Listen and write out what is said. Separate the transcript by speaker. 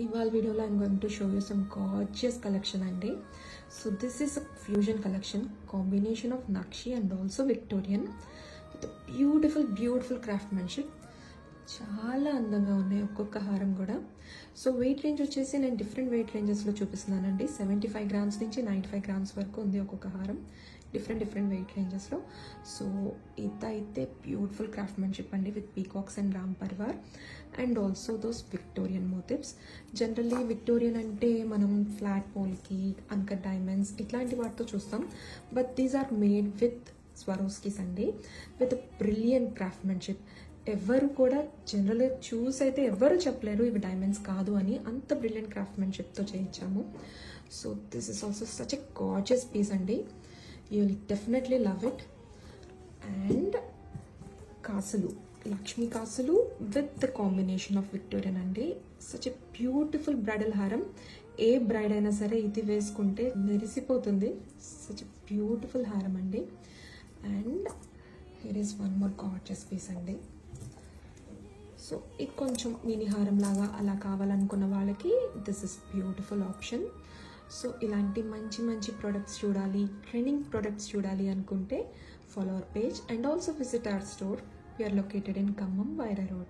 Speaker 1: ఇవాళ వీడియోలో I'm going to show you some gorgeous collection అండి. So this is a fusion collection, combination of nakshi and also Victorian with beautiful craftsmanship. చాలా అందంగా ఉన్నాయి ఒక్కొక్క హారం కూడా. సో వెయిట్ రేంజ్ వచ్చేసి నేను డిఫరెంట్ వెయిట్ రేంజెస్లో చూపిస్తున్నానండి. 75 grams నుంచి 95 grams వరకు ఉంది ఒక్కొక్క హారం, డిఫరెంట్ వెయిట్ రేంజెస్లో. సో ఇదైతే బ్యూటిఫుల్ క్రాఫ్ట్మెన్షిప్ అండి with peacocks and Ram Parivar and also those Victorian motifs. Generally Victorian అంటే మనం ఫ్లాట్ పోల్కి, అన్కట్ డైమండ్స్ ఇట్లాంటి వాటితో చూస్తాం, but these are made with Swarovskis అండి, విత్ బ్రిలియంట్ క్రాఫ్ట్మెన్షిప్. ఎవరు కూడా జనరల్గా చూస్ అయితే ఎవరు చెప్పలేరు ఇవి డైమండ్స్ కాదు అని, అంత బ్రిలియంట్ క్రాఫ్ట్మెన్షిప్తో చేయించాము. So this is also such a gorgeous piece అండి, you will definitely love it. And కాసులు, లక్ష్మీ కాసులు with the combination of Victorian అండి. సచ్ ఎ బ్యూటిఫుల్ బ్రైడల్ హారం. ఏ బ్రైడ్ అయినా సరే ఇది వేసుకుంటే మెరిసిపోతుంది. సచ్ ఎ బ్యూటిఫుల్ హారం అండి. And here is one more gorgeous piece అండి. సో ఇది కొంచెం మినీ హారం లాగా అలా కావాలనుకున్న వాళ్ళకి this is beautiful option. So ఇలాంటి మంచి ప్రొడక్ట్స్ చూడాలి, ట్రెండింగ్ ప్రొడక్ట్స్ చూడాలి అనుకుంటే follow our page and also visit our store. We are located in Khammam, Vaira Road.